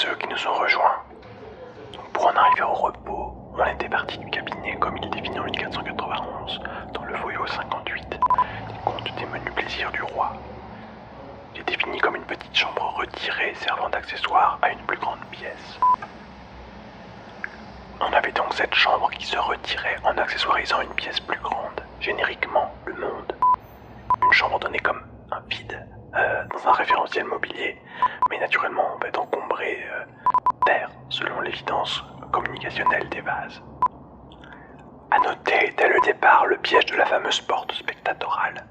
ceux qui nous ont rejoints. Pour en arriver au repos, on était parti du cabinet comme il était défini en 1491, dans le folio 58, des comptes des menus plaisirs du roi. Il est défini comme une petite chambre retirée servant d'accessoire à une plus grande pièce. On avait donc cette chambre qui se retirait en accessoirisant une pièce plus grande, génériquement le monde. Une chambre donnée comme un vide dans un référentiel mobilier, mais naturellement on va être encombré d'air selon l'évidence communicationnelle des vases. À noter, dès le départ, le piège de la fameuse porte spectatorale.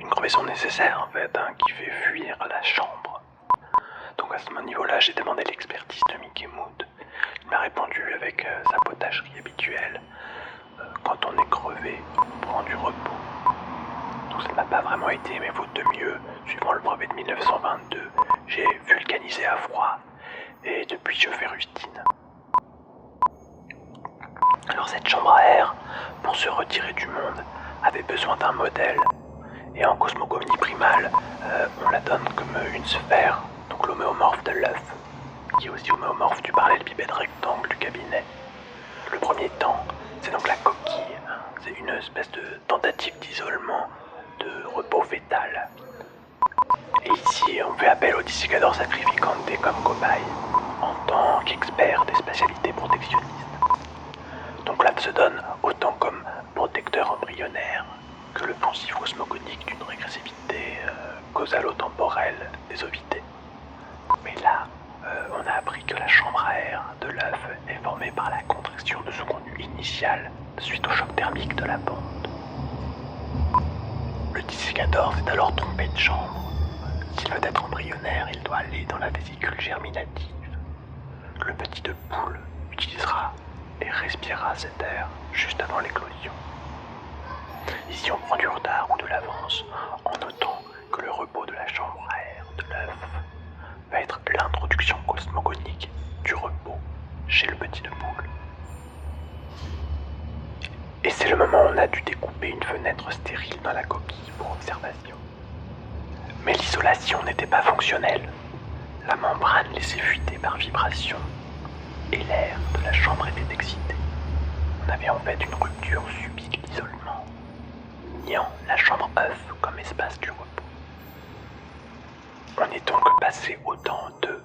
Une crevaison nécessaire en fait, qui fait fuir la chambre. Donc à ce niveau-là, j'ai demandé l'expertise de Mickey Mood. Il m'a répondu avec sa potagerie habituelle. Quand on est crevé, on prend du repos. Donc ça ne m'a pas vraiment aidé, mais faute de mieux, suivant le brevet de 1922, j'ai vulcanisé à froid et depuis je fais rustine. Alors cette chambre à air, pour se retirer du monde, avait besoin d'un modèle. Et en cosmogonie primale, on la donne comme une sphère, donc l'homéomorphe de l'œuf, qui est aussi homéomorphe du parallélépipède rectangle du cabinet. Le premier temps, c'est donc la coquille, c'est une espèce de tentative d'isolement, de repos fœtal. Et ici, on fait appel au Dissegador Sacrificante comme cobaye, en tant qu'expert des spatialités protectionnistes. Donc l'œuf se donne autant comme protecteur embryonnaire que le poncif cosmogonique d'une régressivité causalo-temporelle des ovidés. Mais là, on a appris que la chambre à air de l'œuf est formée par la contraction de son contenu initial suite au choc thermique de la bande. Le Dissegador s'est alors trompé de chambre. S'il veut être embryonnaire, il doit aller dans la vésicule germinative. Le petit de poule utilisera et respirera cet air juste avant l'éclosion. Ici on prend du retard ou de l'avance en notant que le repos de la chambre à air de l'œuf va être l'introduction cosmogonique du repos chez le petit de poule. Et c'est le moment où on a dû découper une fenêtre stérile dans la coquille pour observation. Mais l'isolation n'était pas fonctionnelle. La membrane laissait fuiter par vibration et l'air de la chambre était excité. On avait en fait une rupture subite de l'isolement, niant la chambre œuf comme espace du repos. On est donc passé au temps de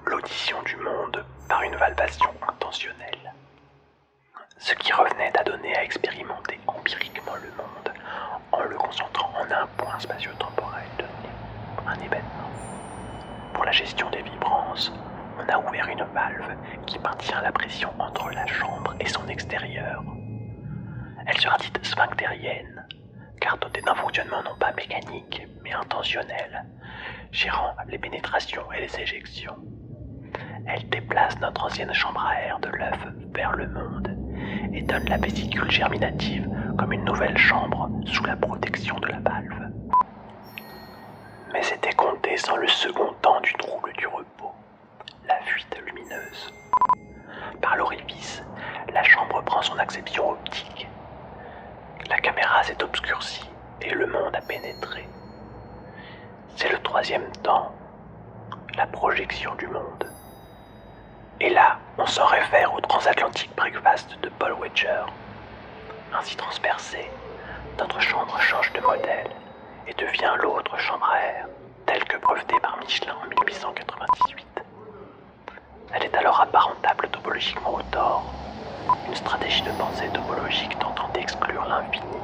l'audition du monde par une valvation intentionnelle. Ce qui revenait à donner à expérimenter empiriquement le monde en le concentrant en un point spatio-temporel donné, un événement. Pour la gestion des vibrances, on a ouvert une valve qui maintient la pression entre la chambre et son extérieur. Elle sera dite sphinctérienne, car dotée d'un fonctionnement non pas mécanique, mais intentionnel, gérant les pénétrations et les éjections. Elle déplace notre ancienne chambre à air de l'œuf vers le monde et donne la vésicule germinative comme une nouvelle chambre sous la protection de la valve. Mais c'était compté sans le second temps du trouble du repos, la fuite lumineuse. Par l'orifice, la chambre prend son acception optique. La caméra s'est obscurcie et le monde a pénétré. C'est le troisième temps, la projection du monde. Et là, on s'en réfère au transatlantique breakfast de Paul Wedger. Ainsi transpercée, notre chambre change de modèle et devient l'autre chambre à air, telle que brevetée par Michelin en 1898. Elle est alors apparentable topologiquement au tore, une stratégie de pensée topologique tentant d'exclure l'infini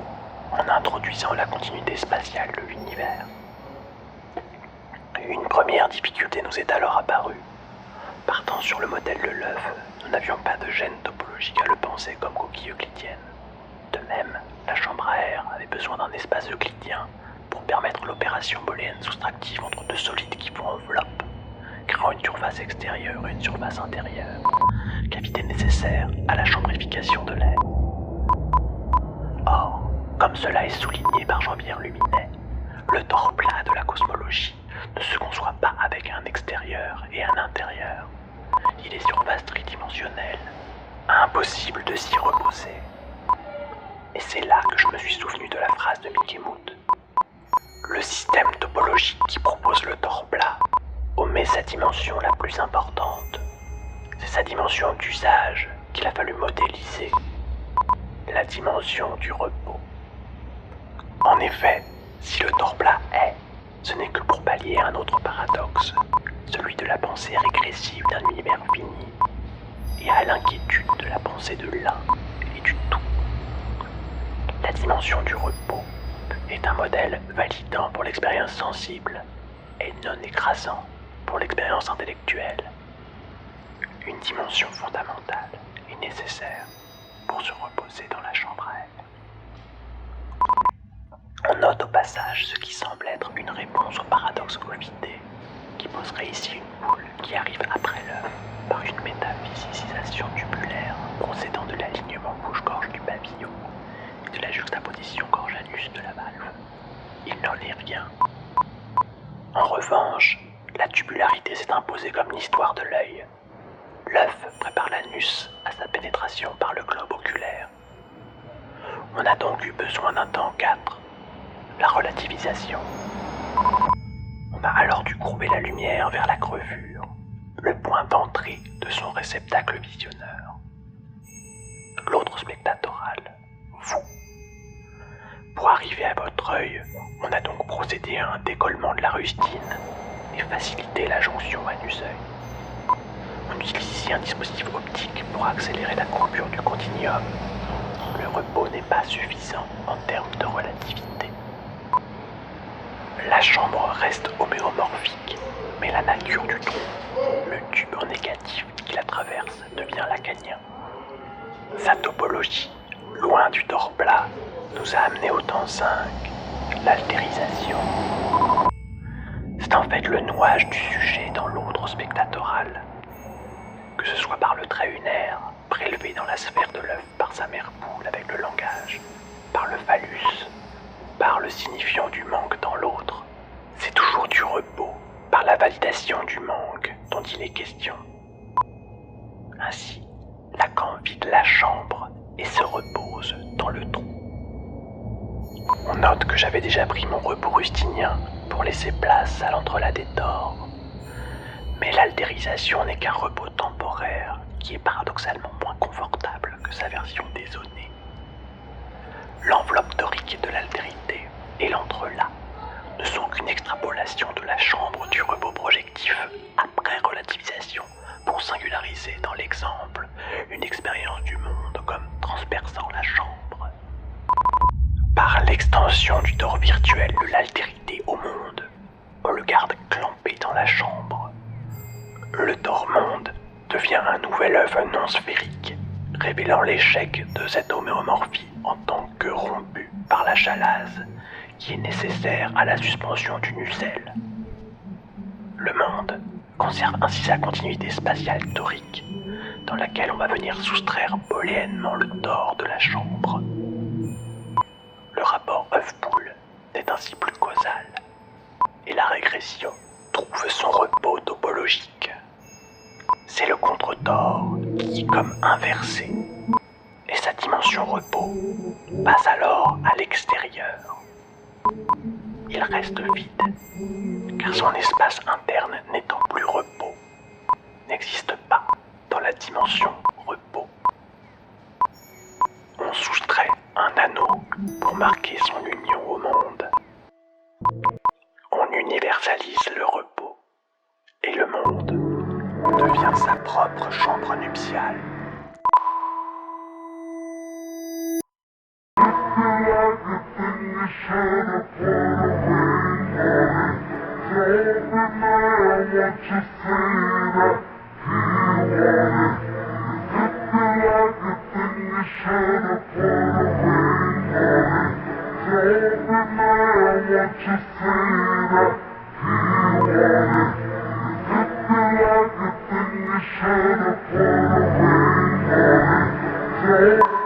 en introduisant la continuité spatiale de l'univers. Une première difficulté nous est alors apparue. Partant sur le modèle de l'œuf, nous n'avions pas de gêne topologique à le penser comme coquille euclidienne. De même, la chambre à air avait besoin d'un espace euclidien pour permettre l'opération booléenne soustractive entre deux solides qui font enveloppe, créant une surface extérieure et une surface intérieure, cavité nécessaire à la chambrification de l'air. Or, comme cela est souligné par Jean-Pierre Luminet, le tort plat de la cosmologie ne se conçoit pas avec un extérieur et un intérieur. Il est surface tridimensionnelle, impossible de s'y reposer. Et c'est là que je me suis souvenu de la phrase de Mickey Mood. Le système topologique qui propose le tort plat omet sa dimension la plus importante. C'est sa dimension d'usage qu'il a fallu modéliser, la dimension du repos. En effet, si le corps plat est, ce n'est que pour pallier un autre paradoxe, celui de la pensée régressive d'un univers fini, et à l'inquiétude de la pensée de l'un et du tout. La dimension du repos est un modèle validant pour l'expérience sensible et non écrasant pour l'expérience intellectuelle. Une dimension fondamentale est nécessaire pour se reposer dans la chambre à air. On note au passage ce qui semble être une réponse au paradoxe covidé, qui poserait ici une boule qui arrive après l'œuf par une métaphysisation tubulaire procédant de l'alignement bouche-gorge du pavillon et de la juxtaposition gorge-anus de la valve. Il n'en est rien. En revanche, la tubularité s'est imposée comme l'histoire de l'œil. L'œuf prépare l'anus à sa pénétration par le globe oculaire. On a donc eu besoin d'un temps 4, la relativisation. On a alors dû courber la lumière vers la crevure, le point d'entrée de son réceptacle visionneur. L'autre spectatoral, vous. Pour arriver à votre œil, on a donc procédé à un décollement de la rustine et facilité la jonction anus-œil. On utilise ici un dispositif optique pour accélérer la courbure du continuum. Le repos n'est pas suffisant en termes de relativité. La chambre reste homéomorphique, mais la nature du trou, le tube en négatif qui la traverse, devient lacanien. Sa topologie, loin du tort plat, nous a amené au temps 5, l'altérisation. C'est en fait le nouage du sujet dans l'autre spectatoral. Que ce soit par le trait unaire, prélevé dans la sphère de l'œuf par sa mère poule avec le langage, par le phallus, par le signifiant du manque dans l'autre, c'est toujours du repos, par la validation du manque dont il est question. Ainsi, Lacan vide la chambre et se repose dans le trou. On note que j'avais déjà pris mon repos rustinien pour laisser place à l'entrelac des torts. Mais l'altérisation n'est qu'un repos temporaire qui est paradoxalement moins confortable que sa version dézonée. L'enveloppe torique de l'altérité et l'entrelac ne sont qu'une extrapolation de la chambre du repos projectif après relativisation pour singulariser dans l'exemple une expérience du monde comme transperçant la chambre. Par l'extension du tort virtuel de l'altérité au monde, on le garde clampé dans la chambre. Le tort-monde devient un nouvel œuf non sphérique, révélant l'échec de cette homéomorphie en tant que rompu par la chalasse qui est nécessaire à la suspension du nucelle. Le monde conserve ainsi sa continuité spatiale torique, dans laquelle on va venir soustraire booléennement le tort de la chambre. Le rapport œuf-poule n'est ainsi plus causal, et la régression trouve son repos topologique. C'est le contre-tort qui, comme inversé, et sa dimension repos passe alors à l'extérieur. Il reste vide, car son espace interne n'étant plus repos, n'existe pas dans la dimension repos. On soustrait un anneau pour marquer son union au monde. On universalise le repos, et le monde devient sa propre chambre nuptiale. Shut up,